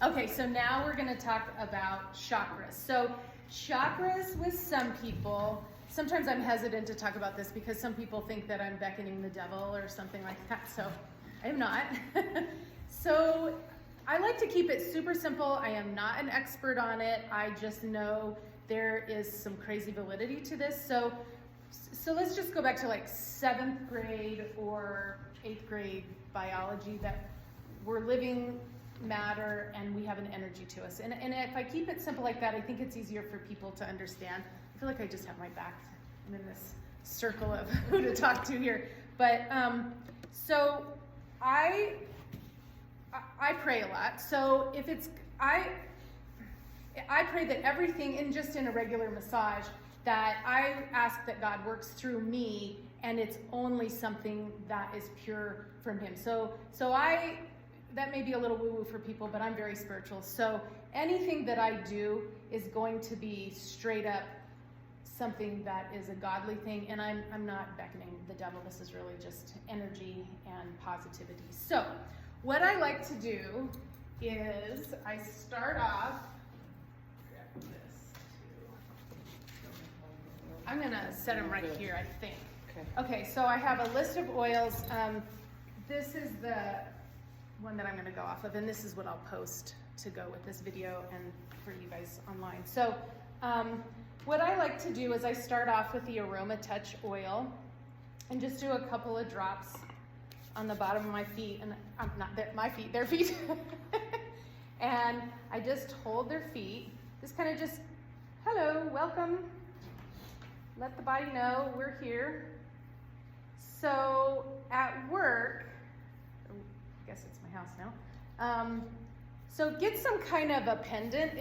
Okay, so now we're going to talk about chakras. So chakras with some people, sometimes I'm hesitant to talk about this because some people think that I'm beckoning the devil or something like that. So I am not. So I like to keep it super simple. I am not an expert on it. I just know there is some crazy validity to this. So let's just go back to like 7th grade or 8th grade biology, that we're living matter and we have an energy to us. And if I keep it simple like that, I think it's easier for people to understand. I feel like I just have my back. I'm in this circle of who to talk to here. But so I pray a lot. So if it's, I pray that everything, and just in a regular massage, that I ask that God works through me, and it's only something that is pure from Him. So that may be a little woo-woo for people, but I'm very spiritual. So anything that I do is going to be straight up something that is a godly thing, and I'm not beckoning the devil. This is really just energy and positivity. So what I like to do is I start off, I'm gonna set them right here, I think. Okay, so I have a list of oils. This is the one that I'm gonna go off of, and this is what I'll post to go with this video and for you guys online. So what I like to do is I start off with the Aroma Touch oil and just do a couple of drops on the bottom of my feet, and not my feet, their feet. And I just hold their feet, just kind of just, hello, welcome. Let the body know we're here. So at work, I guess it's my house now. So get some kind of a pendant.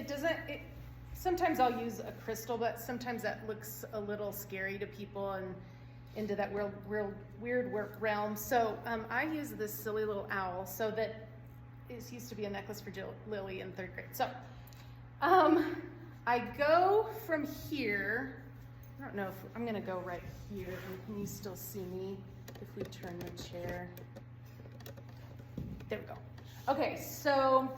Sometimes I'll use a crystal, but sometimes that looks a little scary to people and into that real weird realm. So I use this silly little owl. So that it used to be a necklace for Lily in 3rd grade. So I go from here. I don't know if I'm going to go right here. Can you still see me if we turn the chair? There we go. Okay, so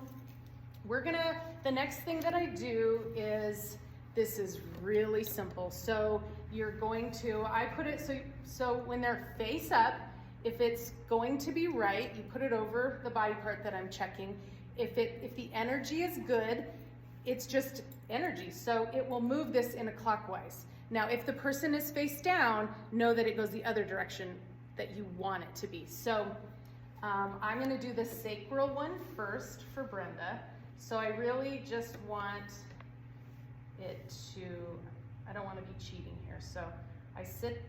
the next thing that I do is, this is really simple. So you're going to, I put it, so when they're face up, if it's going to be right, you put it over the body part that I'm checking. If the energy is good, it's just energy. So it will move this in a clockwise. Now, if the person is face down, know that it goes the other direction that you want it to be. So I'm going to do the sacral one first for Brenda. So I really just want it to, I don't want to be cheating here. So I sit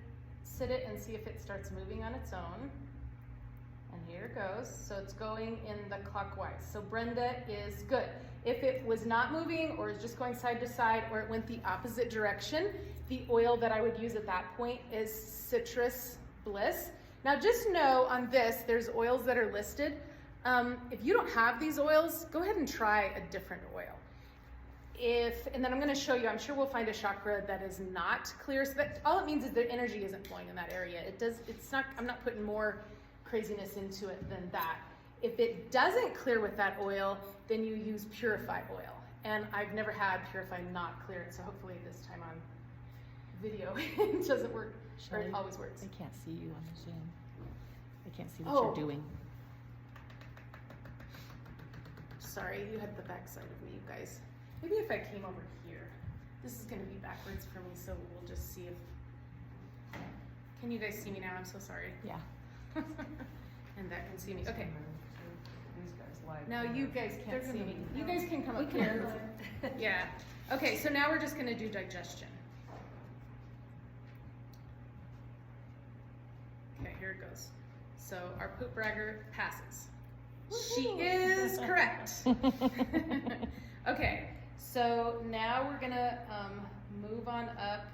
it and see if it starts moving on its own. And here it goes. So it's going in the clockwise. So Brenda is good. If it was not moving or is just going side to side, or it went the opposite direction, the oil that I would use at that point is Citrus Bliss. Now just know on this, there's oils that are listed. If you don't have these oils, go ahead and try a different oil. And then I'm going to show you, I'm sure we'll find a chakra that is not clear. So that, all it means is the energy isn't flowing in that area. I'm not putting more craziness into it than that. If it doesn't clear with that oil, then you use Purify oil. And I've never had Purify not clear it, so hopefully this time on video it doesn't work, or it always works. I can't see you on the Zoom. I can't see what you're doing. Sorry, you had the back side of me, you guys. Maybe if I came over here. This is going to be backwards for me, so we'll just see if... Can you guys see me now? I'm so sorry. Yeah. And that can see me. Okay. These guys live. Now you guys can't see me. You guys can come up here. Yeah. Okay, so now we're just going to do digestion. Okay, here it goes. So our poop bragger passes. She is correct. Okay, so now we're gonna move on up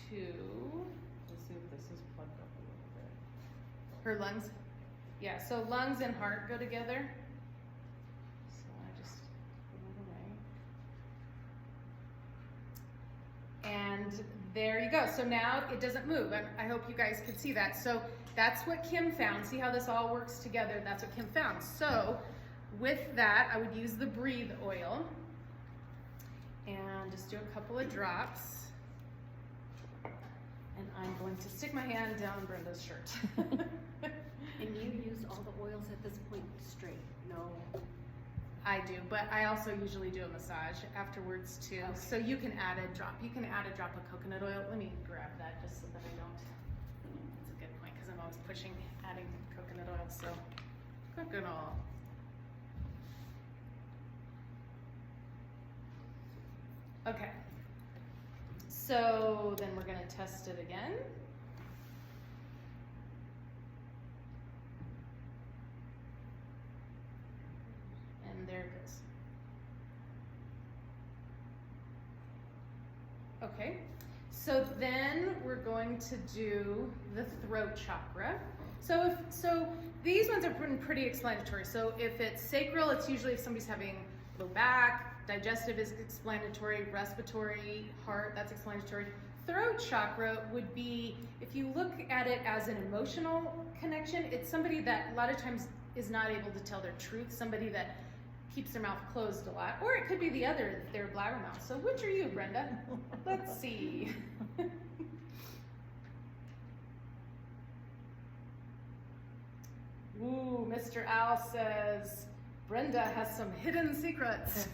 to... Let's see if this is plugged up a little bit. Her lungs? Yeah, so lungs and heart go together. So I just put it away. And there you go. So now it doesn't move. I hope you guys could see that. So that's what Kim found. See how this all works together? That's what Kim found. So with that, I would use the breathe oil and just do a couple of drops. And I'm going to stick my hand down Brenda's shirt. And you use all the oils at this point straight? No. I do, but I also usually do a massage afterwards too. Okay. So you can add a drop. You can add a drop of coconut oil. Let me grab that just so that I don't. That's a good point because I'm always pushing adding coconut oil. So coconut oil. Okay. So then we're gonna test it again. And there it goes. Okay, so then we're going to do the throat chakra. So these ones are pretty explanatory. So if it's sacral, it's usually if somebody's having low back. Digestive is explanatory. Respiratory, heart, that's explanatory. Throat chakra would be, if you look at it as an emotional connection, it's somebody that a lot of times is not able to tell their truth, somebody that keeps their mouth closed a lot, or it could be the other, their blabbermouth. So which are you, Brenda? Let's see. Ooh, Mr. Al says, Brenda has some hidden secrets.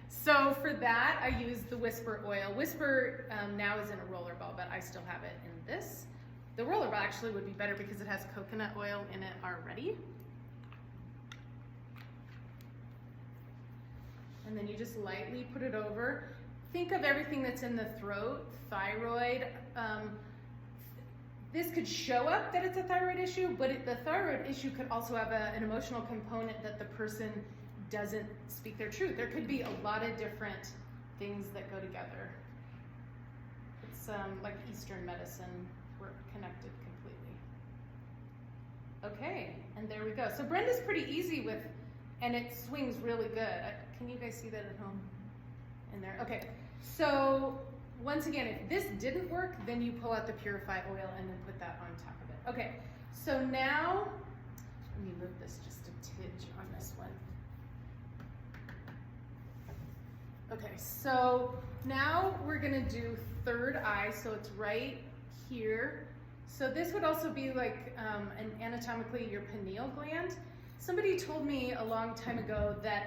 So for that, I use the Whisper oil. Whisper now is in a roller ball, but I still have it in this. The roller ball actually would be better because it has coconut oil in it already. And then you just lightly put it over. Think of everything that's in the throat, thyroid. This could show up that it's a thyroid issue, but the thyroid issue could also have an emotional component that the person doesn't speak their truth. There could be a lot of different things that go together. It's like Eastern medicine, we're connected completely. Okay, and there we go. So Brenda's pretty easy with, and it swings really good. Can you guys see that at home? In there, okay. So once again, if this didn't work, then you pull out the Purify oil and then put that on top of it. Okay, so now, let me move this just a tidge on this one. Okay, so now we're gonna do third eye, so it's right here. So this would also be like anatomically your pineal gland. Somebody told me a long time ago that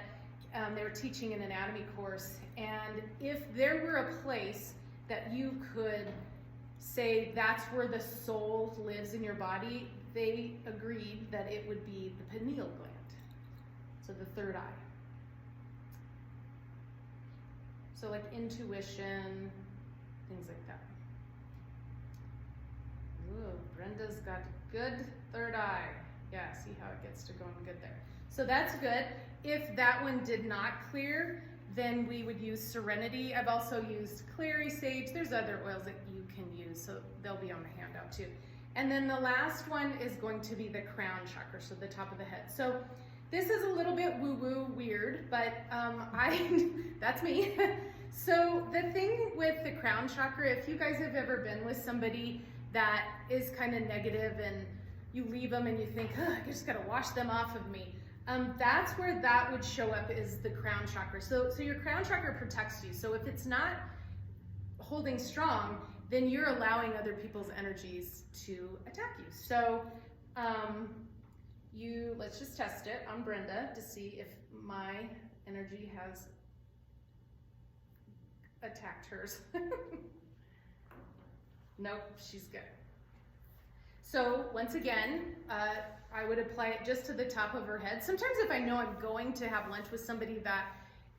they were teaching an anatomy course, and if there were a place that you could say that's where the soul lives in your body, they agreed that it would be the pineal gland, so the third eye. So like intuition, things like that. Ooh, Brenda's got good third eye. Yeah, see how it gets to going good there. So that's good. If that one did not clear, then we would use Serenity. I've also used Clary Sage. There's other oils that you can use, so they'll be on the handout too. And then the last one is going to be the crown chakra, so the top of the head. So this is a little bit woo-woo weird, but that's me. So the thing with the crown chakra, if you guys have ever been with somebody that is kind of negative and you leave them and you think, oh, I just gotta wash them off of me. That's where that would show up, is the crown chakra. So your crown chakra protects you. So if it's not holding strong, then you're allowing other people's energies to attack you. So let's just test it on Brenda to see if my energy has attacked hers. Nope, she's good. So once again, I would apply it just to the top of her head. Sometimes if I know I'm going to have lunch with somebody that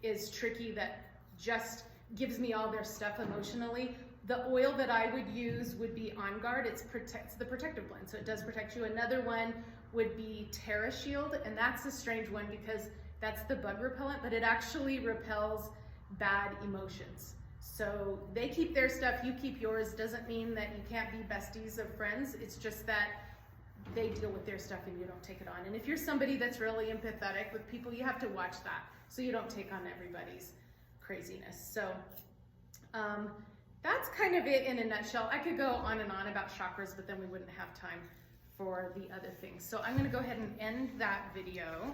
is tricky, that just gives me all their stuff emotionally, the oil that I would use would be On Guard. It's the protective blend, so it does protect you. Another one would be Terra Shield, and that's a strange one because that's the bug repellent, but it actually repels bad emotions. So they keep their stuff, you keep yours. Doesn't mean that you can't be besties of friends. It's just that they deal with their stuff and you don't take it on. And if you're somebody that's really empathetic with people, you have to watch that so you don't take on everybody's craziness. So that's kind of it in a nutshell. I could go on and on about chakras, but then we wouldn't have time for the other things. So I'm gonna go ahead and end that video.